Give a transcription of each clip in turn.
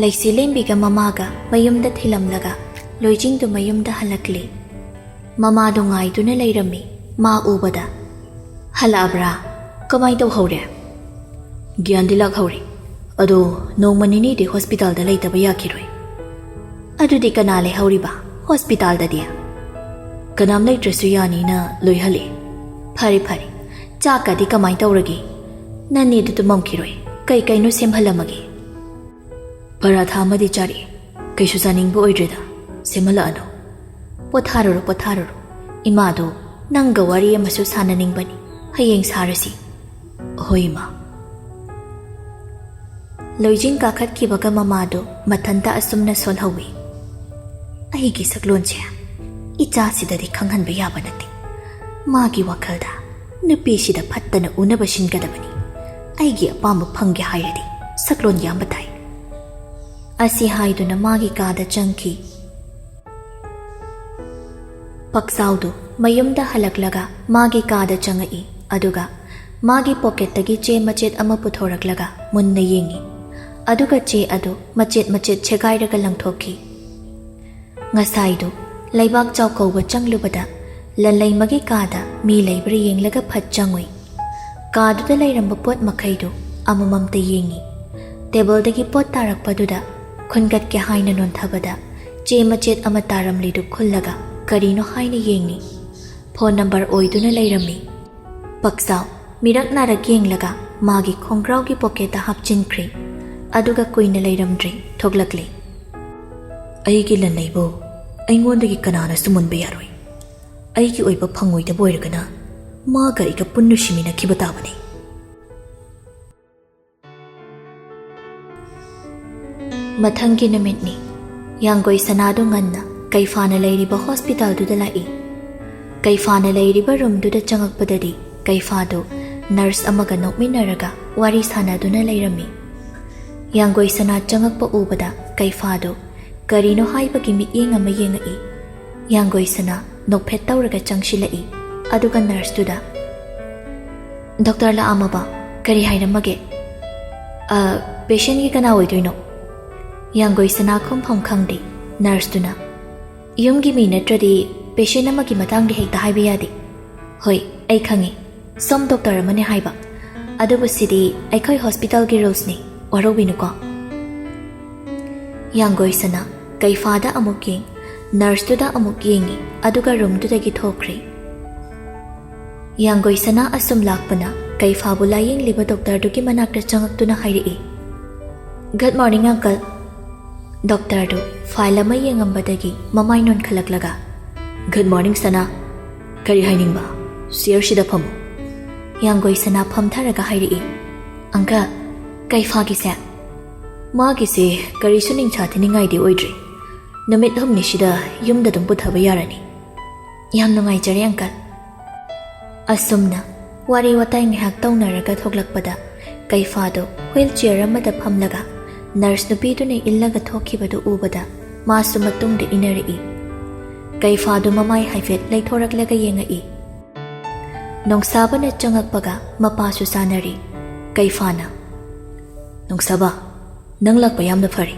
Laisi lembiga mamaga mayumda thilamlaga loijingdu mayumda halakli. Mama do ngaiduna leirami ma ubada. Halabra kamai tawhore. Gyandi lakhore. Ado nongmanini di hospital da leitaba yakiroi. Adu di kanale hauriba hospital da dia. Kanam leitrasu yani na loihali. Phari chaka di kamai tawragi. Nani du tumamkiroi. Kai no semhalamagi. Paratha amadi chari. Kaisu janingbu oidreda. Semhala ano. Potharoro. Imado nanga wari amasu sananingbani. Hayeng sarasi. Hoi ma. Loijing kakhat kibaga mamado mathanta asumna solhawi. Aigi saklonche. Icha sidadi khanghanba yaba nati. Magi wakhalda nupi sida phattana unaba shingadabani. Aigi apamba phangge hairadi saklon yamba thai. Asi haiduna magi kada changki. Paksaudu mayumda halaklaga magi kada changai aduga magi pocket tagi che machet ama puthoraklaga munna yengi. Aduga che adu machet chegairaga langthoki. Ngasaidu laibak chawkauba changlubada lalai magi kada mi laibri yenglaga phat changoi. Kaduda lairamba pot makhaidu amamamta yengi. Table dagi pot tarakpaduda khungat ke haina nonthabada che machet ama taramlidu khullaga karino haina yengi. Phone number oiduna lairami. Paksau mirak narak yenglaga magi khongrau gi pocket hapchinkri. Aduga kuina lairamdri thoglakli. Aigi lanaibo aingondagi kanana sumunba yaroi. Aigi oiba phangoida boiragana maga iga punnu shimina kibatabani. Mathangi namitni yangoi sanadu nganna kaifana lairiba hospital du dalai. Kaifana lairiba room du da changakpadadi kaifado nurse amaga nokminaraga wari sanaduna lairami. Yangoi sana changakpa ubada kaifado karino haibagi mitiyeng ama yengai. Yangoi sana nokphet tawraga changshilai aduga nurse duda. Doctor la amaba kari hairamage. Patient gi kana oidoino. Yangoi sana khumpham khangdi nurse duna. Yumgi mi natradi patient amagi matangdi hekta haiba yadi. Hoi ai khangi som doctor amane haiba. Adubu sidi aikhoi hospital gi rules ni warobinu ko. Yangoi sana kaifada amuk yeng nurse duda amuk yengi aduga room dudagi thokri. Yangoi sana asum lakpana kaifabu layeng liba doctor duki manakta changaktuna hairi. Good morning uncle. Doctor do file ama yengambadagi mamai non khalaklaga. Good morning sana. Kari hainingba siar shida phamu. Yangoi sana phamtharaga hairi. Uncle kaifagi se magi se kari suning cha thiningai di oidri. Namit humni shida yumda dum puthaba yarani. Yam nungai jare uncle. Asumna wari watai ngihak tawnaraga thoglakpada kaifado wheelchair amada phamlaga nurse nupidune illaga thokhibadu ubada masu matungda inari. Kaifado mamai haifet leithoraklaga yengai. Nongsabana changakpaga mapasu sanari. Kaifana Nongsaba nang lakpa yamna phari.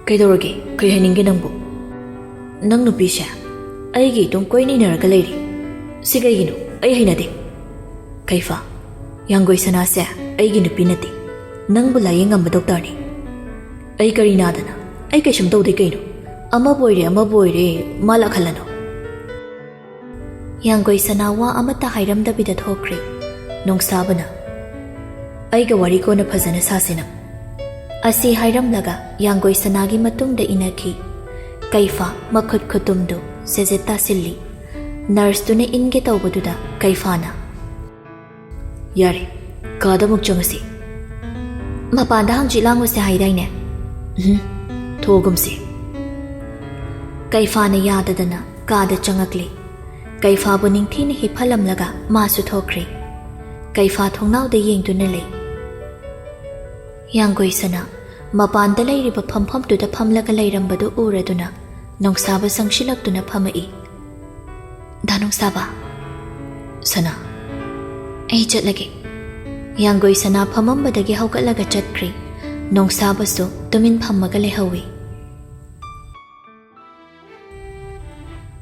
Kaidorage kai haninge nangbu. Nang nupi sha aigi tung koini naraga leiri. Sigaiginu ai hainade. Kaifa yangoi sana se aigi nupi nati. Nangbu layeng amba doctor ni. Ai kari nadana ai kaishum tawde kaino. Ama boire mala khalano. Yangoi sana wa amata hairamda bida thokri. Nongsabana aiga wari ko na phajana sasina. Asi hairamlaga yangoi sanagi matungda inaki. Kaifa makhut khutumdu sejeta silli. Nurse tune inge tawbaduda kaifana. Yare kada muk changasi. Mapanda hangjilango se haidaine. Thogumsi. Kaifana yadadana kada changakli. Kaifa bu ningthina hiphalamlaga masu thokri. Kaifa thongnauda yengduna lei. Yangoi sana mapanda lairiba phampham tuda phamlaga lairambadu uraduna nongsaba sangshilakduna phamai. Danongsaba sana ai chatlage. Yangoi sana phamambadagi haugatlaga chatkri. ꯅꯣꯡꯁꯥꯕꯁꯨ ꯇꯨꯃꯤꯟ ꯐꯝꯃꯒ ꯂꯩꯍꯧꯏ꯫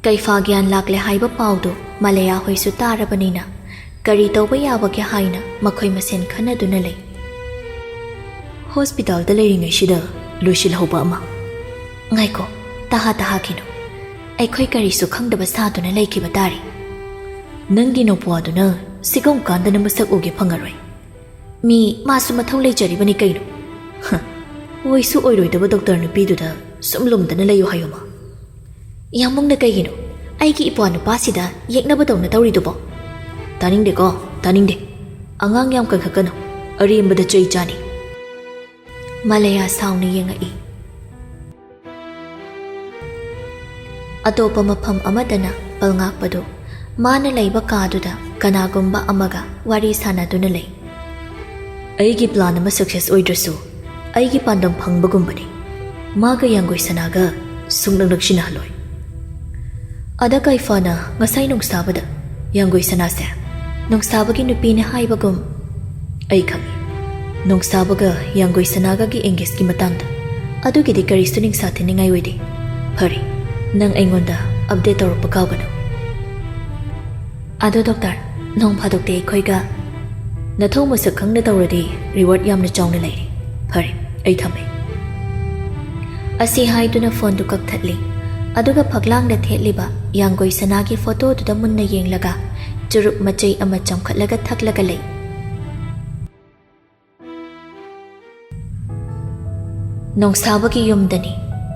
ꯀꯩꯐꯥ ꯒ꯭ꯌꯥꯟ ꯂꯥꯛꯂꯦ ꯍꯥꯏꯕ ꯄꯥꯎꯗꯨ ꯃꯂꯌꯥ ꯍꯣꯏꯁꯨ ꯇꯥꯔꯕꯅꯤꯅ ꯀꯔꯤ ꯇꯧꯕ ꯌꯥꯕꯒꯦ ꯍꯥꯏꯅ ꯃꯈꯣꯏ ꯃꯁꯦꯟ ꯈꯟꯅꯗꯨꯅ ꯂꯩ꯫ ꯍꯣꯁꯄꯤꯇꯥꯜꯗ ꯂꯩꯔꯤꯉꯩꯁꯤꯗ ꯂꯣꯏꯁꯤꯜꯍꯧꯕ ꯑꯃ꯫ ꯉꯥꯏꯈꯣ, ꯇꯥꯍꯥꯈꯤꯅꯨ꯫ ꯑꯩꯈꯣꯏ ꯀꯔꯤꯁꯨ ꯈꯪꯗꯕ ꯁꯥꯗꯨꯅ ꯂꯩꯈꯤꯕ ꯇꯥꯔꯤ꯫ ꯅꯪꯒꯤ ꯅꯧꯄ꯭ꯋꯥꯗꯨꯅ ꯁꯤꯒꯨꯝ ꯀꯥꯟꯗꯅ ꯃꯁꯛ ꯎꯒꯦ ꯐꯪꯉꯔꯣꯏ꯫ ꯃꯥꯁꯨ ꯃꯊꯧ ꯂꯩꯖꯔꯤꯕꯅꯤ ꯀꯩꯅꯣ꯫ ꯑꯣꯏꯁꯨ ꯑꯣꯏꯔꯣꯏꯗꯕ ꯗꯣꯛꯇꯔ ꯅꯨꯄꯤꯗꯨꯗ ꯁꯨꯝ ꯂꯨꯝꯗꯅ ꯂꯩꯌꯨ ꯍꯥꯏꯌꯨꯃ꯫ ꯌꯥꯝꯃꯨꯡꯅ ꯀꯩꯒꯤꯅꯣ ꯑꯩꯒꯤ ꯏꯄ꯭ꯋꯥ ꯅꯨꯄꯥꯁꯤꯗ ꯌꯦꯛꯅꯕꯗꯧꯅ ꯇꯧꯔꯤꯗꯨꯕꯣ? ꯇꯥꯅꯤꯡꯗꯦꯀꯣ, ꯇꯥꯅꯤꯡꯗꯦ꯫ ꯑꯉꯥꯡ ꯌꯥꯝ ꯀꯟꯈꯠꯀꯅꯨ, ꯑꯔꯦꯝꯕꯗ ꯆꯩ ꯆꯥꯅꯤ꯫ ꯃꯂꯌꯥ ꯁꯥꯎꯅ ꯌꯦꯡꯉꯛꯏ꯫ ꯑꯇꯣꯞꯄ ꯃꯐꯝ ꯑꯃꯗꯅ ꯄꯜꯉꯥꯛꯄꯗꯨ ꯃꯥꯅ ꯂꯩꯕ ꯀꯥꯗꯨꯗ ꯀꯅꯥꯒꯨꯝꯕ ꯑꯃꯒ ꯋꯥꯔꯤ ꯁꯥꯟꯅꯗꯨꯅ ꯂꯩ꯫ ꯑꯩꯒꯤ ꯄ꯭ꯂꯥꯟ ꯑꯃ ꯁꯛꯁꯦꯁ ꯑꯣꯏꯗ꯭ꯔꯁꯨ ꯑꯩꯒꯤ ꯄꯥꯟꯗꯝ ꯐꯪꯕꯒꯨꯝꯕꯅꯤ꯫ ꯃꯥꯒ ꯌꯥꯡꯒꯣꯏ ꯁꯅꯥꯒ ꯁꯨꯡꯅꯛ ꯅꯛꯁꯤꯟꯅꯍꯜꯂꯣꯏ꯫ ꯑꯗ ꯀꯩꯐꯥꯅ ꯉꯁꯥꯏ ꯅꯣꯡꯁꯥꯕꯗ ꯌꯥꯡꯒꯣꯏ ꯁꯅꯥꯁꯦ ꯅꯣꯡꯁꯥꯕꯒꯤ ꯅꯨꯄꯤꯅꯦ ꯍꯥꯏꯕꯒꯨꯝ ꯑꯩ ꯈꯪꯏ꯫ ꯅꯣꯡꯁꯥꯕꯒ ꯌꯥꯡꯒꯣꯏ ꯁꯅꯥꯒꯒꯤ ꯑꯦꯡꯒꯦꯖꯀꯤ ꯃꯇꯥꯡꯗ ꯑꯗꯨꯒꯤꯗꯤ ꯀꯔꯤꯁꯨ ꯅꯤꯡꯁꯥ ꯊꯤꯅꯤꯡꯉꯥꯏ ꯑꯣꯏꯗꯦ꯫ ꯐꯔꯦ, ꯅꯪ ꯑꯩꯉꯣꯟꯗ ꯑꯞꯗꯦꯠ ꯇꯧꯔꯛꯄ ꯀꯥꯎꯒꯅꯨ꯫ ꯑꯗꯣ ꯗꯣꯛꯇꯔ, ꯅꯣꯡ ꯐꯥꯗꯣꯛꯇꯤ ꯑꯩꯈꯣꯏꯒ ꯅꯊꯧ ꯃꯁꯛ ꯈꯪꯅ ꯇꯧꯔꯗꯤ ꯔꯤꯋꯥꯔꯗ ꯌꯥꯝꯅ ꯆꯥꯎꯅ ꯂꯩꯔꯤ꯫ ꯐꯔꯦ, ꯑꯩ ꯊꯝꯃꯦ꯫ ꯑꯁꯤ ꯍꯥꯏꯗꯨꯅ ꯐꯣꯟꯗꯨ ꯀꯛꯊꯠꯂꯤ꯫ ꯑꯗꯨꯒ ꯐꯛꯂꯥꯡꯗ ꯊꯦꯠꯂꯤꯕ ꯌꯥꯡꯒꯣꯏ ꯁꯅꯥꯒꯤ ꯐꯣꯇꯣꯗꯨꯗ ꯃꯨꯟꯅ ꯌꯦꯡꯂꯒ ꯆꯨꯔꯨꯞ ꯃꯆꯩ ꯑꯃ ꯆꯝꯈꯠꯂꯒ ꯊꯛꯂꯒ ꯂꯩ꯫ ꯅꯣꯡꯁꯥꯕꯒꯤ ꯌꯨꯝꯗꯅꯤ꯫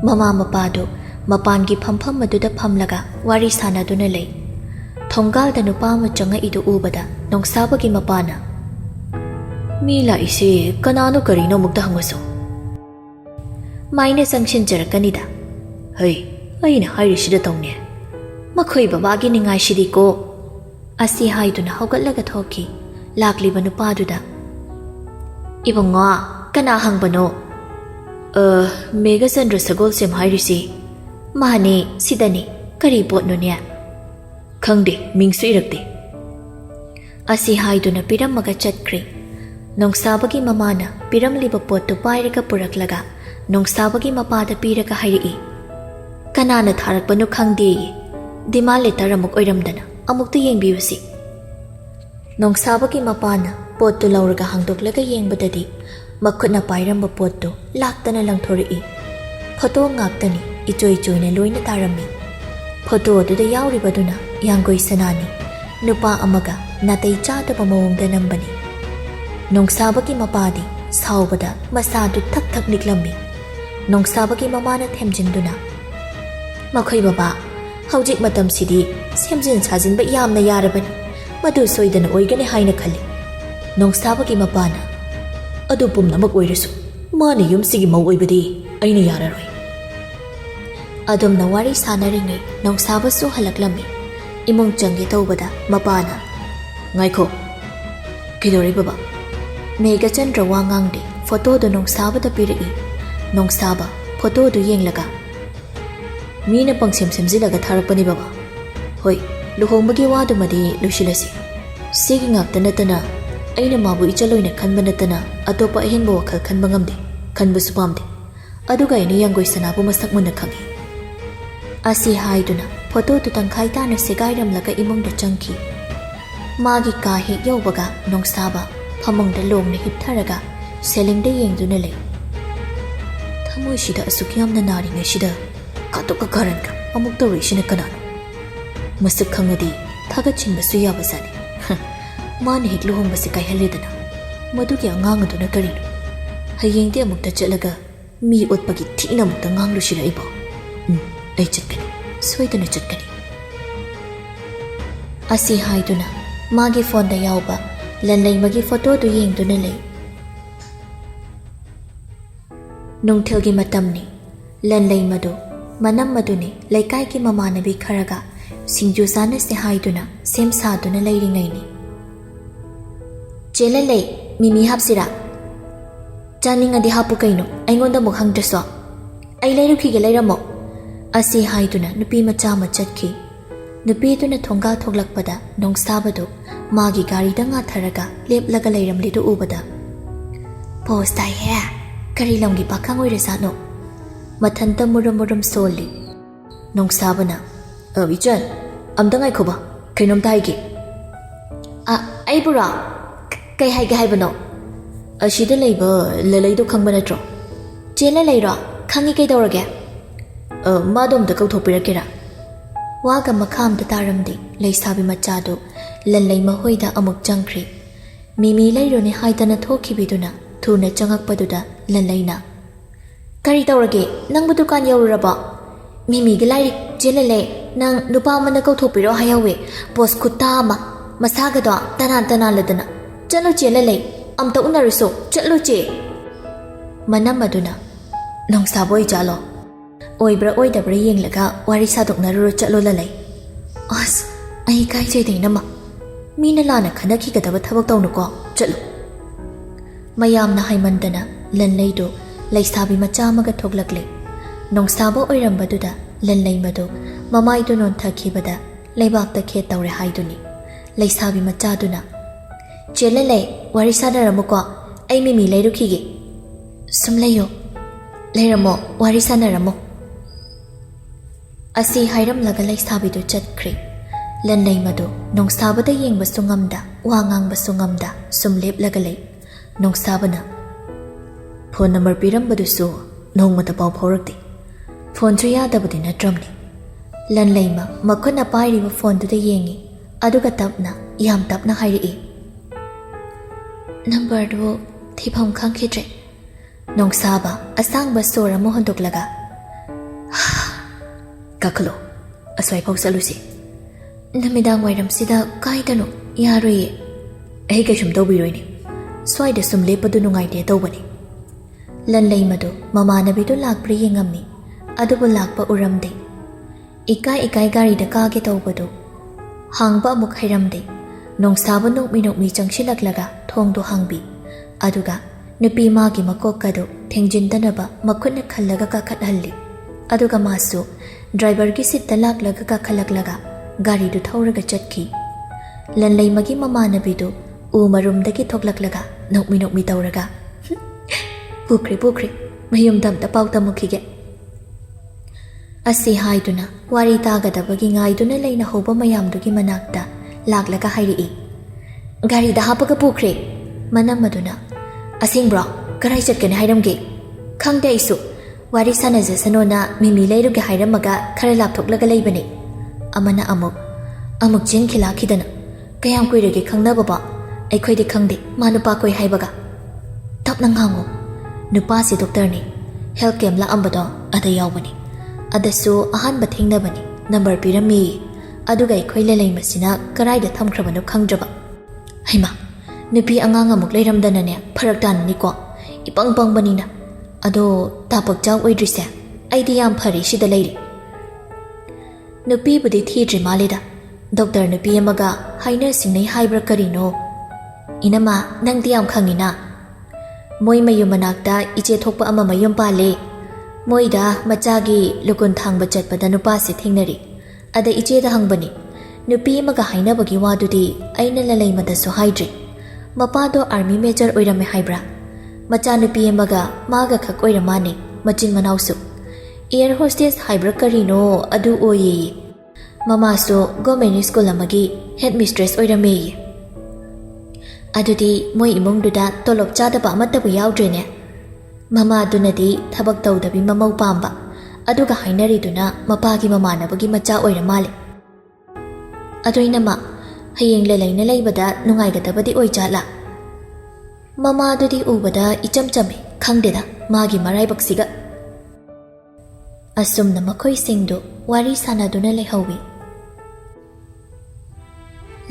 ꯃꯃꯥ ꯃꯄꯥꯗꯨ ꯃꯄꯥꯟꯒꯤ ꯐꯝꯐꯝ ꯑꯗꯨꯗ ꯐꯝꯂꯒ ꯋꯥꯔꯤ ꯁꯥꯟꯅꯗꯨꯅ ꯂꯩ꯫ ꯊꯣꯡꯒꯥꯜꯗ ꯅꯨꯄꯥ ꯑꯃ ꯆꯪꯉꯛꯏꯗꯨ ꯎꯕꯗ ꯅꯣꯡꯁꯥꯕꯒꯤ ꯃꯄꯥꯅ "ꯃꯤ ꯂꯥꯛꯏꯁꯦ ꯀꯅꯥꯅꯣ ꯀꯔꯤꯅꯣ ꯑꯃꯨꯛꯇ ꯍꯪꯉꯨꯁꯣ." "ꯃꯥꯏꯅ ꯆꯪꯁꯤꯟꯖꯔꯛꯀꯅꯤꯗ." "ꯍꯩ, ꯑꯩꯅ ꯍꯥꯏꯔꯤꯁꯤꯗ ꯇꯧꯅꯦ꯫ ꯃꯈꯣꯏ ꯕꯕꯥꯒꯤ ꯅꯤꯡꯉꯥꯏꯁꯤꯗꯤꯀꯣ." ꯑꯁꯤ ꯍꯥꯏꯗꯨꯅ ꯍꯧꯒꯠꯂꯒ ꯊꯣꯛꯈꯤ꯫ ꯂꯥꯛꯂꯤꯕ ꯅꯨꯄꯥꯗꯨꯗ "ꯏꯕꯨꯡꯉꯣ, ꯀꯅꯥ ꯍꯪꯕꯅꯣ?" "ꯃꯦꯘꯆꯟꯗ꯭ꯔ ꯁꯒꯣꯜꯁꯦꯝ ꯍꯥꯏꯔꯤꯁꯤ." "ꯃꯥꯅꯦ, ꯁꯤꯗꯅꯤ꯫ ꯀꯔꯤ ꯄꯣꯠꯅꯣꯅꯦ?" "ꯈꯪꯗꯦ, ꯃꯤꯡꯁꯨ ꯏꯔꯛꯇꯦ." ꯑꯁꯤ ꯍꯥꯏꯗꯨꯅ ꯄꯤꯔꯝꯃꯒ ꯆꯠꯈ꯭ꯔꯦ꯫ ꯅꯣꯡꯁꯥꯕꯒꯤ ꯃꯃꯥꯅ ꯄꯤꯔꯝꯂꯤꯕ ꯄꯣꯠꯇꯨ ꯄꯥꯏꯔꯒ ꯄꯨꯔꯛꯂꯒ ꯅꯣꯡꯁꯥꯕꯒꯤ ꯃꯄꯥꯗ ꯄꯤꯔꯒ ꯍꯥꯏꯔꯛꯏ꯫ "ꯀꯅꯥꯅ ꯊꯥꯔꯛꯄꯅꯣ ꯈꯪꯗꯦꯌꯦ꯫ ꯗꯤꯃꯥꯟ ꯂꯦꯇꯔ ꯑꯃꯨꯛ ꯑꯣꯏꯔꯝꯗꯅ ꯑꯃꯨꯛꯇ ꯌꯦꯡꯕꯤꯌꯨꯁꯤ." ꯅꯣꯡꯁꯥꯕꯒꯤ ꯃꯄꯥꯅ ꯄꯣꯠꯇꯨ ꯂꯧꯔꯒ ꯍꯥꯡꯗꯣꯛꯂꯒ ꯌꯦꯡꯕꯗꯗꯤ ꯃꯈꯨꯠꯅ ꯄꯥꯏꯔꯝꯕ ꯄꯣꯠꯇꯨ ꯂꯥꯛꯇꯅ ꯂꯪꯊꯣꯔꯛꯏ꯫ ꯐꯣꯇꯣ ꯉꯥꯛꯇꯅꯤ, ꯏꯆꯣꯏ ꯆꯣꯏꯅ ꯂꯣꯏꯅ ꯇꯥꯔꯝꯃꯤ꯫ ꯐꯣꯇꯣ ꯑꯗꯨꯗ ꯌꯥꯎꯔꯤꯕꯗꯨꯅ ꯌꯥꯡꯒꯣꯏ ꯁꯅꯥꯅꯤ꯫ ꯅꯨꯄꯥ ꯑꯃꯒ ꯅꯥꯇꯩ ꯆꯥꯗꯕ ꯃꯑꯣꯡꯗ ꯅꯝꯕꯅꯤ꯫ ꯅꯣꯡꯁꯥꯕꯒꯤ ꯃꯄꯥꯗꯤ ꯁꯥꯎꯕꯗ ꯃꯁꯥꯗꯨ ꯊꯛ ꯊꯛ ꯅꯤꯛꯂꯝꯃꯤ꯫ ꯅꯣꯡꯁꯥꯕꯒꯤ ꯃꯃꯥꯅ ꯊꯦꯝꯖꯤꯟꯗꯨꯅ "ꯃꯈꯣꯏ ꯕꯕꯥ, ꯍꯧꯖꯤꯛ ꯃꯇꯝꯁꯤꯗꯤ ꯁꯦꯝꯖꯤꯟ ꯁꯥꯖꯤꯟꯕ ꯌꯥꯝꯅ ꯌꯥꯔꯕꯅꯤ꯫ ꯃꯗꯨ ꯁꯣꯏꯗꯅ ꯑꯣꯏꯒꯅꯤ ꯍꯥꯏꯅ ꯈꯜꯂꯤ." ꯅꯣꯡꯁꯥꯕꯒꯤ ꯃꯄꯥꯅ "ꯑꯗꯨ ꯄꯨꯝꯅꯃꯛ ꯑꯣꯏꯔꯁꯨ ꯃꯥꯅ ꯌꯨꯝꯁꯤꯒꯤ ꯃꯧ ꯑꯣꯏꯕꯗꯤ ꯑꯩꯅ ꯌꯥꯔꯔꯣꯏ." ꯑꯗꯨꯝꯅ ꯋꯥꯔꯤ ꯁꯥꯟꯅꯔꯤꯉꯩ ꯅꯣꯡꯁꯥꯕꯁꯨ ꯍꯜꯂꯛꯂꯝꯃꯤ꯫ ꯏꯃꯨꯡ ꯆꯪꯒꯦ ꯇꯧꯕꯗ ꯃꯄꯥꯅ "ꯉꯥꯏꯈꯣ." "ꯀꯩꯗꯧꯔꯦ ꯕꯕꯥ?" ꯃꯦꯘꯆꯟꯗ꯭ꯔ ꯋꯥ ꯉꯥꯡꯗꯦ꯫ ꯐꯣꯇꯣꯗꯨ ꯅꯣꯡꯁꯥꯕꯗ ꯄꯤꯔꯛꯏ꯫ ꯅꯣꯡꯁꯥꯕ ꯐꯣꯇꯣꯗꯨ ꯌꯦꯡꯂꯒ "ꯃꯤꯅ ꯄꯪꯁꯦꯝ ꯁꯦꯝꯖꯤꯜꯂꯒ ꯊꯥꯔꯛꯄꯅꯤ ꯕꯕꯥ." "ꯍꯣꯏ, ꯂꯨꯍꯣꯡꯕꯒꯤ ꯋꯥꯗꯨꯃꯗꯤ ꯂꯣꯏꯁꯤꯜꯂꯁꯤ꯫ ꯁꯤꯒꯤ ꯉꯥꯛꯇ ꯅꯠꯇꯅ ꯑꯩꯅ ꯃꯥꯕꯨ ꯏꯆꯜ ꯑꯣꯏꯅ ꯈꯟꯕ ꯅꯠꯇꯅ ꯑꯇꯣꯞꯄ ꯑꯍꯦꯟꯕ ꯋꯥꯈꯜ ꯈꯟꯕ ꯉꯝꯗꯦ, ꯈꯟꯕꯁꯨ ꯄꯥꯝꯗꯦ꯫ ꯑꯗꯨꯒ ꯑꯩꯅ ꯌꯥꯡꯒꯣꯏ ꯁꯅꯥꯕꯨ ꯃꯁꯛ ꯃꯨꯟꯅ ꯈꯪꯏ." ꯑꯁꯤ ꯍꯥꯏꯗꯨꯅ ꯐꯣꯇꯣꯗꯨ ꯇꯪꯈꯥꯏ ꯇꯥꯅ ꯁꯦꯒꯥꯏꯔꯝꯂꯒ ꯏꯃꯨꯡꯗ ꯆꯪꯈꯤ꯫ ꯃꯥꯒꯤ ꯀꯥ ꯍꯦꯛ ꯌꯧꯕꯒ ꯅꯣꯡꯁꯥꯕ ꯐꯃꯨꯡꯗ ꯂꯣꯡꯅ ꯍꯤꯞꯊꯔꯒ ꯁꯦꯂꯤꯡꯗ ꯌꯦꯡꯗꯨꯅ ꯂꯩ꯫ ꯊꯃꯣꯏꯁꯤꯗ ꯑꯁꯨꯛ ꯌꯥꯝꯅ ꯅꯥꯔꯤꯉꯩꯁꯤꯗ ꯀꯥꯇꯨꯛꯀ ꯀꯥꯔꯟꯒ ꯑꯃꯨꯛ ꯇꯧꯔꯛꯏꯁꯤꯅ ꯀꯅꯥꯅꯣ? ꯃꯁꯛ ꯈꯪꯉꯗꯤ ꯊꯥꯒꯠꯆꯤꯟꯕꯁꯨ ꯌꯥꯕꯖꯥꯠꯅꯤ꯫ ꯃꯥꯅ ꯍꯦꯛ ꯂꯨꯍꯣꯡꯕꯁꯤ ꯀꯥꯏꯍꯜꯂꯦꯗꯅ꯫ ꯃꯗꯨꯒꯤ ꯑꯉꯥꯡ ꯑꯗꯨꯅ ꯀꯔꯤꯅꯣ? ꯍꯌꯦꯡꯗꯤ ꯑꯃꯨꯛꯇ ꯆꯠꯂꯒ ꯃꯤ ꯑꯣꯠꯄꯒꯤ ꯊꯤꯅ ꯑꯃꯨꯛꯇ ꯉꯥꯡꯂꯨꯁꯤꯔ ꯑꯩꯕꯣ? ꯑꯩ ꯆꯠꯀꯅꯤ, ꯁꯣꯏꯗꯅ ꯆꯠꯀꯅꯤ." ꯑꯁꯤ ꯍꯥꯏꯗꯨꯅ ꯃꯥꯒꯤ ꯐꯣꯟꯗ ꯌꯥꯎꯕ ꯂꯟꯂꯩꯃꯒꯤ ꯐꯣꯇꯣꯗꯨ ꯌꯦꯡꯗꯨꯅ ꯂꯩ꯫ ꯅꯨꯡꯊꯤꯜꯒꯤ ꯃꯇꯝꯅꯤ꯫ ꯂꯟꯂꯩꯃꯗꯨ ꯃꯅꯝ ꯑꯗꯨꯅꯤ ꯂꯩꯀꯥꯏꯒꯤ ꯃꯃꯥꯟꯅꯕꯤ ꯈꯔꯒ ꯁꯤꯡꯖꯨ ꯆꯥꯅꯁꯦ ꯍꯥꯏꯗꯨꯅ ꯁꯦꯝ ꯁꯥꯗꯨꯅ ꯂꯩꯔꯤꯉꯩꯅꯤ꯫ "ꯆꯦ ꯂꯟꯂꯩ, ꯃꯤꯃꯤ ꯍꯥꯞꯁꯤꯔꯥ?" "ꯆꯥꯅꯤꯡꯉꯗꯤ ꯍꯥꯞꯄꯨ ꯀꯩꯅꯣ, ꯑꯩꯉꯣꯟꯗ ꯑꯃꯨꯛ ꯍꯪꯗ꯭ꯔꯁꯨ." "ꯑꯩ ꯂꯩꯔꯨꯈꯤꯒꯦ, ꯂꯩꯔꯝꯃꯣ." ꯑꯁꯤ ꯍꯥꯏꯗꯨꯅ ꯅꯨꯄꯤ ꯃꯆꯥ ꯑꯃ ꯆꯠꯈꯤ꯫ ꯅꯨꯄꯤꯗꯨꯅ ꯊꯣꯡꯒꯥꯜ ꯊꯣꯛꯂꯛꯄꯗ ꯅꯣꯡꯁꯥꯕꯗꯨ ꯃꯥꯒꯤ ꯒꯥꯔꯤꯗ ꯉꯥꯊꯔꯒ ꯂꯦꯞꯂꯒ ꯂꯩꯔꯝꯂꯤꯗꯨ ꯎꯕꯗ "ꯄꯣꯁ ꯇꯥꯏꯍꯦ, Kari lamgi pakang oirasano. Mathanta muram soli. Nong sabana. Avijit, amdangai khoba. Kainom taigi. Ai pura. Kai haibano. Ashida leiba lalaido khangbana tro. Jela leira khangi kai dawrage. Madom da kauthoppirakera. Waga makham da taramdi leisabi machado lalai mahoida amuk changkhri. Mimi lairone haidana thokibiduna thuna changakpaduda lalaina. Kari tawrage nangbu dukan yaururaba. Mimi gi lairi jelele nang nupa mana kauthopiro hayawe pos khutta ama masaga da tana ladana. Chalo jelele amta unaruso chalo che. Manam maduna nong saboi jalo. Oibra oidabra yenglaga wari sadoknaruro chalo lalai. As ai kai chei nama. Mina lana khanaki gadaba thabak tawnuko chalo. Mayamna haimandana lanlaido leisabi macha amaga thoglakle. Nong sabo oirambaduda lanlai madu mamaidu non thakibada leibakta khe tawre haiduni. Leisabi machaduna chelele wari sanaramuko ai mimi leirukige. Sumlayo leiramo wari sanaramo. Asi hairam laga leisabidu chatkri. Lanlai madu nong sabada yengba sungamda wangang sungamda sumlep lagalay. Nong sabana phone number pirambadusu nong mata paw phaurakti. Phone chu yadabudi natramni. Lanlai ma makhuna pairiba phone du da yengi aduga tapna yam tapna hairi. Number du thipam khangkhidre. Nong saba asangba sora mohondoklaga. Kakalo aswai pau salusi. Namidang wairam sida kaidano yaroye. Ai kashum tawbiroini. Swaida sum lepadu nungaite tawbani. Lanlai madu mamanabidu lakpri yengammi. Adubu lakpa uramde. Ikai gari da kage tawbadu. Hangba amuk hairamde. Nong saba nokmi changsilaklaga thongdo hangbi. Aduga nupi magi makokkadu thengjindanaba makhutna khallaga kakhathalli. Aduga masu driver gi sitta laklaga kakhallaklaga gari du thauraga chatki. Lanlai magi mamanabidu umarumdagi thoklaklaga nokmi tawraga. Pukri mayum damta pauta mukhige. Asi haiduna wari tagadabagi ngaiduna leina hoba mayamdugi manakta laklaga hairi. Gari da hapaga pukre. Manam maduna asing bro karai chatkene hairamge. Khangde isu wari sanaja sanona mimi leiruge hairamaga khara lapthoklaga leibane. Amana amuk jin khilakidana kayam kuirage khangnaba ba aikhoide khangde manupa koi haibaga. Tapna ngango nupa si doctor ni health camp la ambado ada yawbani. Adasu ahanba thengnabani number pirami aduga aikoi lelai masina karaida thamkhrabano khangdraba. Haima nupi angang amuk leiramdana ne pharak tanani ko ipang banina ado tapak jaw oidrise aidi yam phari sida leiri. Nupi budi thidri malida doctor nupi amaga hainer singnai haibra karino. Inama nangdi yam khangina moi mayum manakta iche thokpa ama mayum pale. Moida machagi lukun thangba chatpada nupa si thingnari. Ada iche da hangbani. Nupi amaga hainabagi wadudi aina lalai madasu haidri. Mapado army major oirame haibra. Macha nupi amaga maga khak oiramani machin manausu. Air hostess haibra karino adu oye. Mama so government school amagi headmistress oirame. Adudi moi imong duda tolop chadaba amatabu yaudrene. Mama dunadi thabak tawdabi mamau pamba. Aduga hainari duna mapagi mamanabagi macha oiramale. Adoinama hayeng lelaina leibada nungaigadabadi oijala. Mama adudi ubada ichamchame khangdeda magi maraibaksiga. Asumna makhoi singdu wari sanaduna lehawi.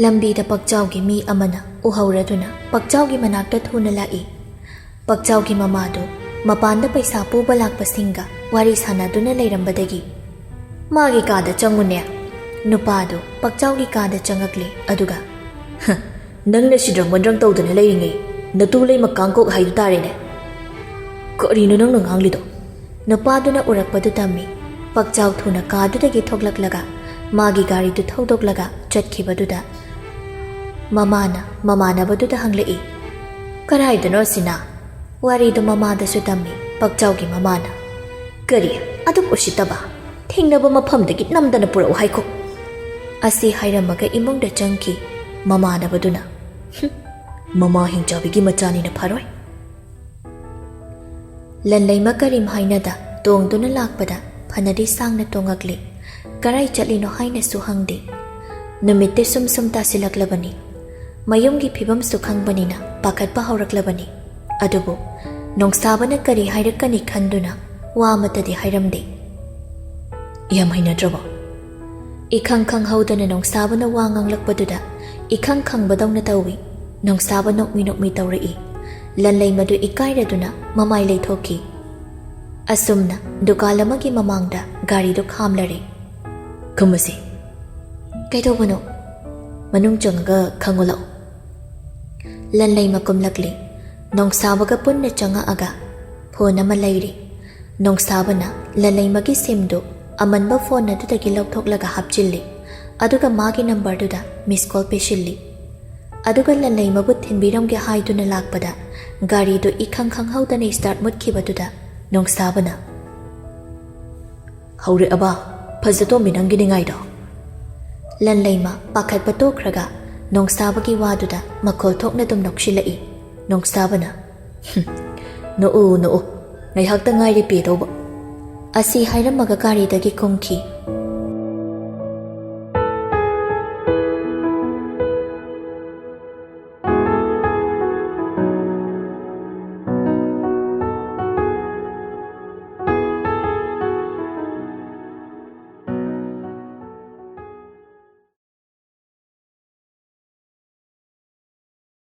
Lambi da pakchawgi mi amana uhauraduna pakchawgi manakta thuna lai. Pakchawgi mamadu mapanda paisa puba lakpasinga wari sanaduna leirambadagi. Magi kada changune. Nupado pakchawgi kada changakle aduga. Nangna sidram wandrang tawduna leiringai. Natulay magkangkok haidu tarine. Karino nang nanganglido. Nupaduna urakpadu tami. Pakchaw thuna kadudagi thoklaklaga. Magi gari du thawdoklaga chatkibaduda. Mamana baduda hanglai. Karaidano sina. Warido mamadasu tammi Bakchaugi mamana. Kari adum usitaba thingnaba mafamdagi namdana purau haiko. Asi hairamaga imungda changki mamana baduna. Mama hingjabigi machani na pharoi. Lanlaima karim hainada tongduna lakpada phanadi sangna tongagli. Karai chatlino haina suhangdi. Numitte sum tasilaklabani. Mayumgi phibam sukhangbanina pakhatpa hauraklabani. Adubu nongsabana kari hairakani khanduna wamatadi hairamde. Yam hainadraba. Ikhang haudana nongsabana wanganglakpaduda ikhang badawna tawi. Nongsabana nokmi tawrai. Lanlay madu ikairaduna mamay laythoki. Asumna dukalamagi mamangda gari do khamlare. Kumasi. Kaitawano. Manung changa khangulaw. Lanlay makumlakli. Nongsabaga punna changa aga. Phone malayri. Nongsabana lanlay magi simdo amanba phone na dudagi lawthoklaga hapchilli. Aduga magi number duda miss call peshilli. Aduga lanlay mabut thinbiramge haiduna lakpada gari do ikhang haudana start mutkibaduda nongsabana. Haure aba phazato minangini ngaida. Lanlayma pakhatpa tokraga nongsabagi waduda makhol thokna dum nokshilai. Nongsabana. No. Ngaihakta ngairi pe doba. Asi hairamaga gari dagi kongki